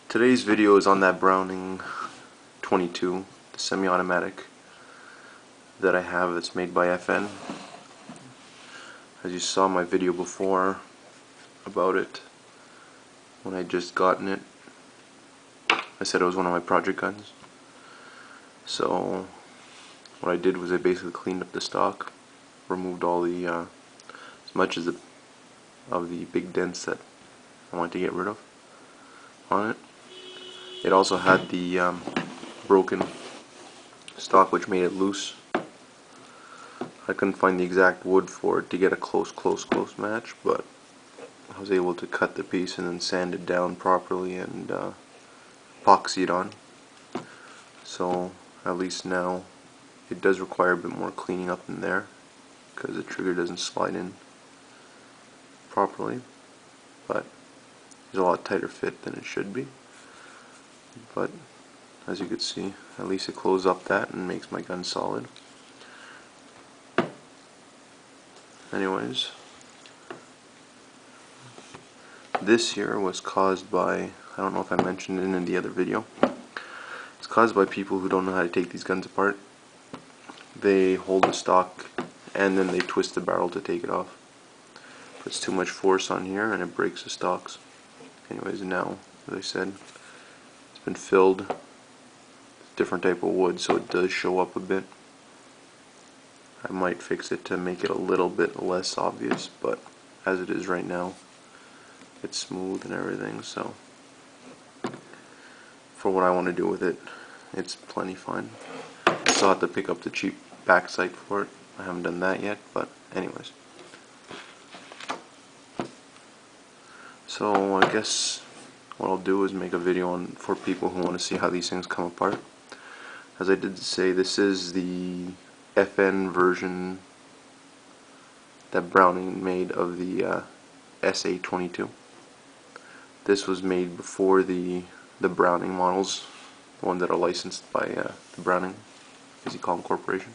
Today's video is on that Browning 22, the semi-automatic that I have that's made by FN. As you saw my video before about it, when I just gotten it, I said it was one of my project guns. So what I did was I basically cleaned up the stock, removed all the as much as of the big dents that I wanted to get rid of on it. It also had the broken stock, which made it loose. I couldn't find the exact wood for it to get a close match, but I was able to cut the piece and then sand it down properly and epoxy it on. So at least now it does require a bit more cleaning up in there because the trigger doesn't slide in properly, but it's a lot tighter fit than it should be. But as you can see, at least it closes up that and makes my gun solid. Anyways, this here was caused by, I don't know if I mentioned it in the other video, it's caused by people who don't know how to take these guns apart. They hold the stock and then they twist the barrel to take it off. Puts too much force on here and it breaks the stocks. Anyways, now, as I said, it's been filled with different type of wood, so it does show up a bit. I might fix it to make it a little bit less obvious, but as it is right now, it's smooth and everything, so for what I want to do with it, it's plenty fine. I still have to pick up the cheap back sight for it. I haven't done that yet, but anyways. So I guess what I'll do is make a video for people who want to see how these things come apart. As I did say, this is the FN version that Browning made of the SA-22. This was made before the Browning models, the ones that are licensed by the Browning Easy Calm Corporation.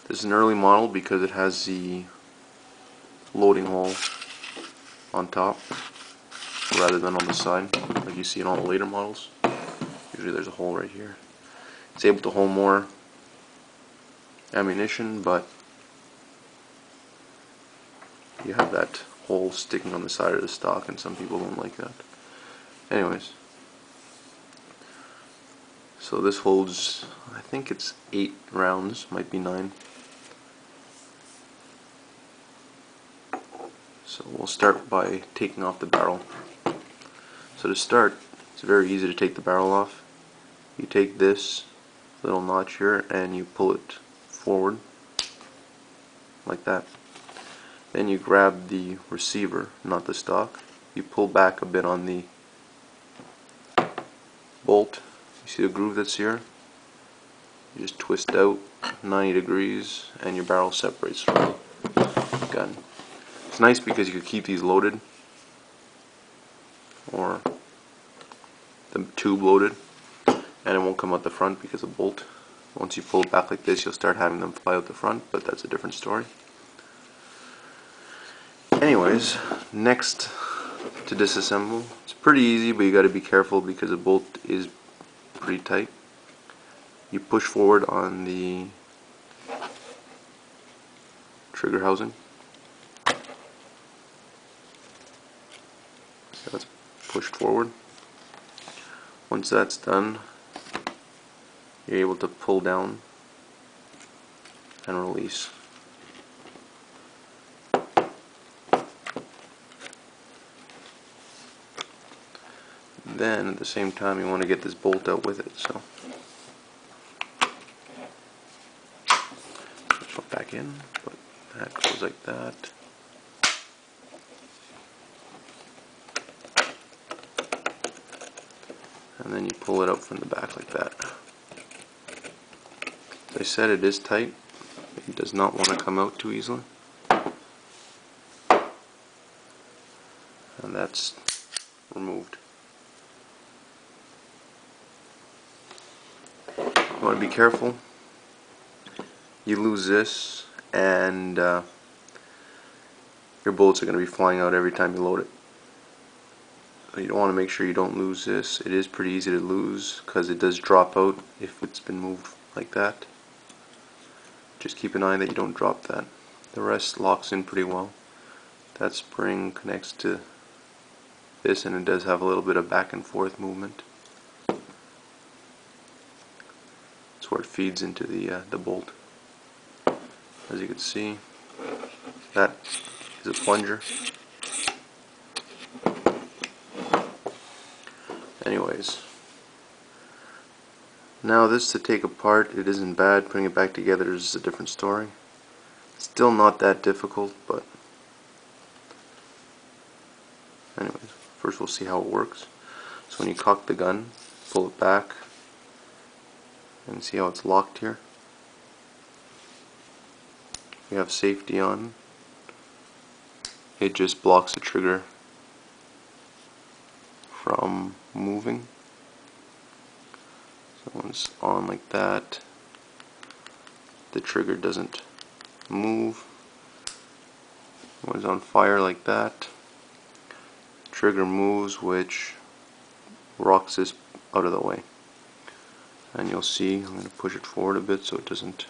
This is an early model because it has the loading hole on top rather than on the side like you see in all the later models. Usually there's a hole right here. It's able to hold more ammunition, but you have that hole sticking on the side of the stock and some people don't like that. Anyways, so this holds, I think it's 8 rounds, might be 9. So we'll start by taking off the barrel. So to start, it's very easy to take the barrel off. You take this little notch here and you pull it forward like that. Then you grab the receiver, not the stock. You pull back a bit on the bolt. You see the groove that's here? You just twist out 90 degrees and your barrel separates from the gun. It's nice because you can keep these loaded, or the tube loaded, and it won't come out the front because of the bolt. Once you pull it back like this, you'll start having them fly out the front, but that's a different story. Anyways, next to disassemble, it's pretty easy, but you got to be careful because the bolt is pretty tight. You push forward on the trigger housing. That's pushed forward. Once that's done, you're able to pull down and release. Then at the same time you want to get this bolt out with it, so put back in, but that goes like that. And then you pull it out from the back like that. As I said, it is tight. It does not want to come out too easily. And that's removed. You want to be careful. You lose this and your bullets are going to be flying out every time you load it. you don't want to make sure you don't lose this. It is pretty easy to lose because it does drop out if it's been moved like that. Just keep an eye that you don't drop that. The rest locks in pretty well. That spring connects to this, and it does have a little bit of back and forth movement. That's where it feeds into the bolt. As you can see, that is a plunger. Anyways, now this to take apart, it isn't bad. Putting it back together is just a different story. Still not that difficult, but anyways, first we'll see how it works. So when you cock the gun, pull it back, and see how it's locked here. We have safety on. It just blocks the trigger from moving. So when it's on like that, the trigger doesn't move. When it's on fire like that, the trigger moves, which rocks this out of the way. And you'll see, I'm going to push it forward a bit so it doesn't.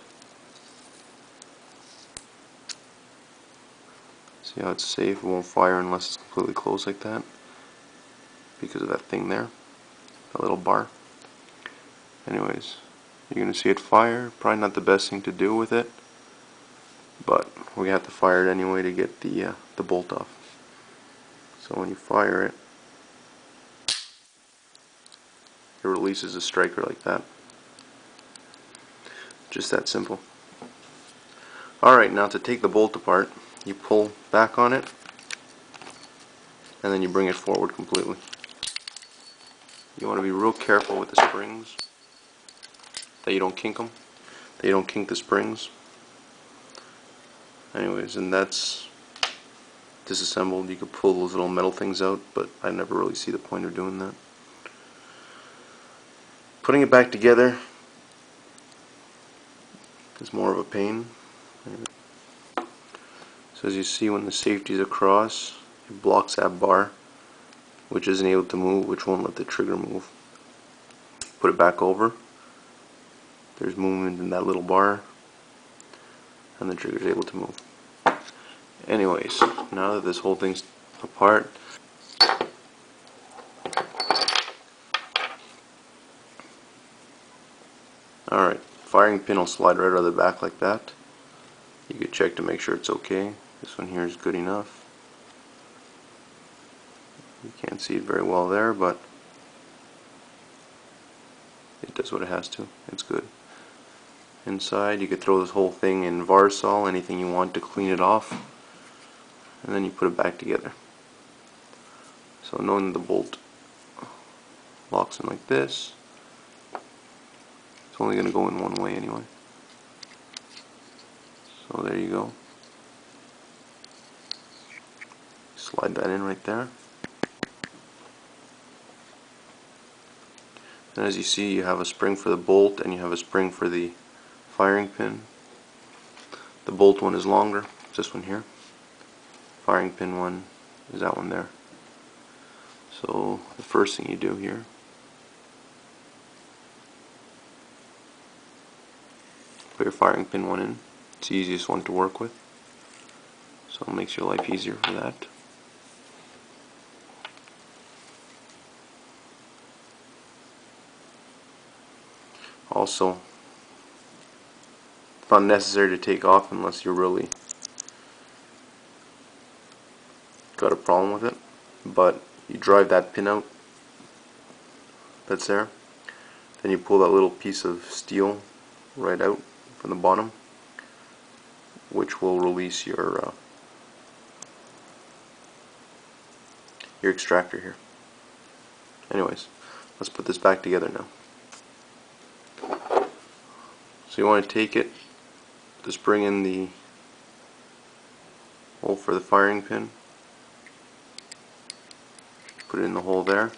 See how it's safe? It won't fire unless it's completely closed like that, because of that thing there, that little bar. Anyways, you're going to see it fire. Probably not the best thing to do with it, but we have to fire it anyway to get the bolt off. So when you fire it, it releases a striker like that. Just that simple. Alright, now to take the bolt apart, you pull back on it, and then you bring it forward completely. You want to be real careful with the springs, that you don't kink them, that you don't kink the springs. Anyways, and that's disassembled. You could pull those little metal things out, but I never really see the point of doing that. Putting it back together is more of a pain. So as you see, when the safety is across, it blocks that bar, which isn't able to move, which won't let the trigger move. Put it back over, there's movement in that little bar, and the trigger is able to move. Anyways, now that this whole thing's apart, alright, firing pin will slide right out of the back like that. You could check to make sure it's okay. This one here is good enough. You can't see it very well there, but it does what it has to. It's good. Inside, you could throw this whole thing in Varsol, anything you want to clean it off, and then you put it back together. So knowing the bolt locks in like this, it's only going to go in one way anyway. So there you go. Slide that in right there. And as you see, you have a spring for the bolt and you have a spring for the firing pin. The bolt one is longer, it's this one here. Firing pin one is that one there. So the first thing you do here, put your firing pin one in. It's the easiest one to work with, so it makes your life easier for that. Also, it's not necessary to take off unless you're really got a problem with it, but you drive that pin out that's there, then you pull that little piece of steel right out from the bottom, which will release your extractor here. Anyways, let's put this back together now. So you want to take it, just bring in the hole for the firing pin, put it in the hole there,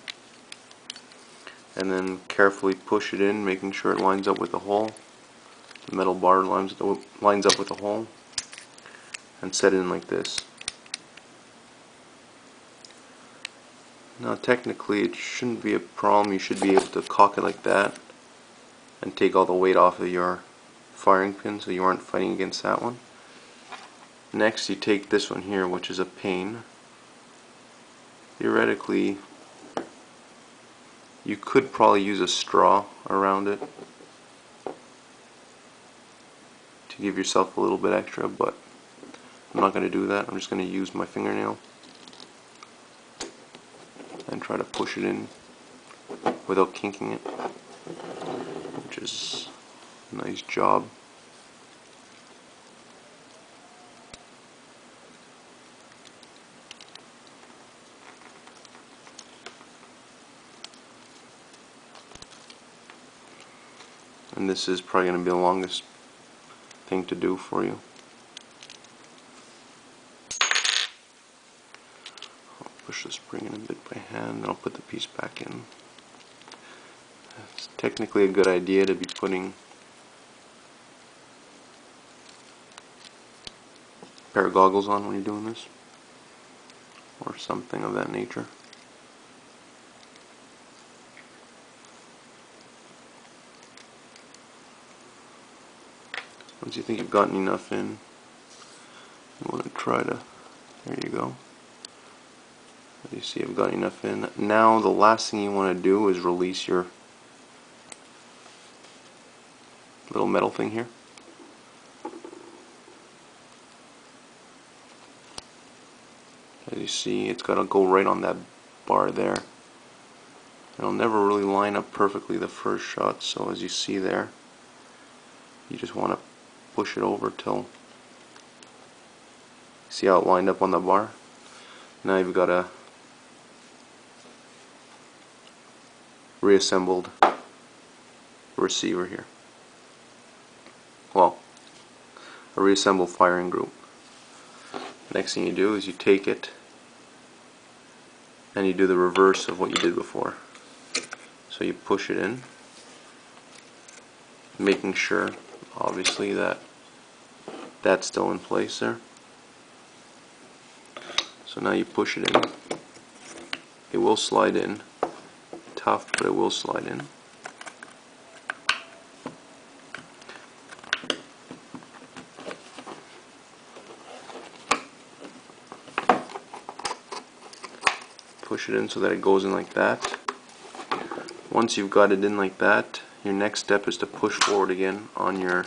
and then carefully push it in, making sure it lines up with the hole. The metal bar lines up with the hole, and set it in like this. Now technically it shouldn't be a problem. You should be able to cock it like that and take all the weight off of your firing pin so you aren't fighting against that one. Next you take this one here, which is a pain. Theoretically you could probably use a straw around it to give yourself a little bit extra, but I'm not going to do that. I'm just going to use my fingernail and try to push it in without kinking it, which is a nice job. And this is probably going to be the longest thing to do for you. I'll push the spring in a bit by hand, then I'll put the piece back in. It's technically a good idea to be putting a pair of goggles on when you're doing this, or something of that nature. Once you think you've gotten enough in, you want to try to, there you go. You see I've got enough in. Now the last thing you want to do is release your little metal thing here. As you see, it's got to go right on that bar there. It'll never really line up perfectly the first shot, so as you see there, you just want to push it over till, see how it lined up on the bar? Now you've got a reassembled receiver here. Well, a reassembled firing group. Next thing you do is you take it and you do the reverse of what you did before. So you push it in, making sure obviously that that's still in place there. So now you push it in. It will slide in. Tough, but it will slide in. Push it in so that it goes in like that. Once you've got it in like that, your next step is to push forward again on your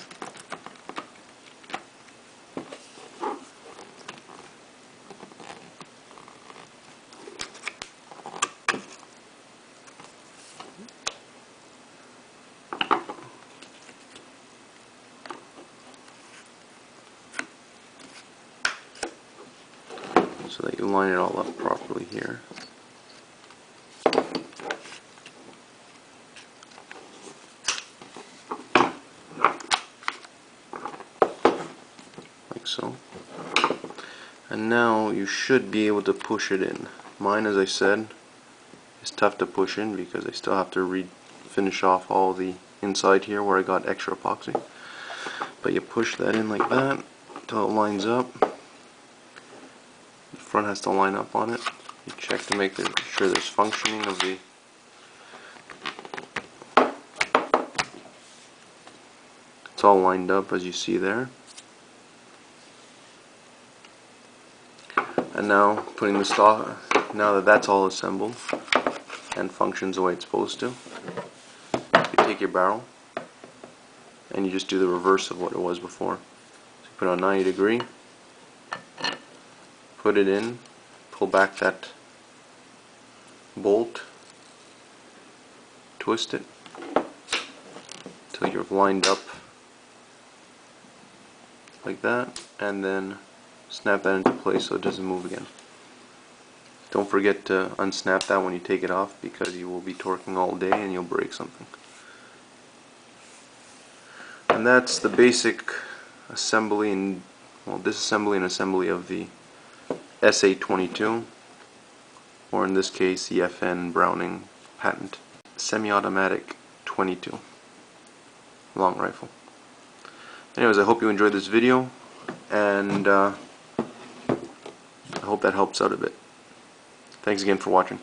so that you line it all up properly here. Like so. And now you should be able to push it in. Mine, as I said, is tough to push in because I still have to finish off all the inside here where I got extra epoxy. But you push that in like that until it lines up. The front has to line up on it. You check to make sure there's functioning of the it's all lined up as you see there. And now putting the stock, now that that's all assembled and functions the way it's supposed to, you take your barrel and you just do the reverse of what it was before. So you put it on 90 degree, put it in, pull back that bolt, twist it until you're lined up like that, and then snap that into place so it doesn't move again. Don't forget to unsnap that when you take it off because you will be torquing all day and you'll break something. And that's the basic assembly and, well, disassembly and assembly of the SA-22, or in this case the FN Browning patent semi-automatic 22 long rifle. Anyways, I hope you enjoyed this video, and I hope that helps out a bit. Thanks again for watching.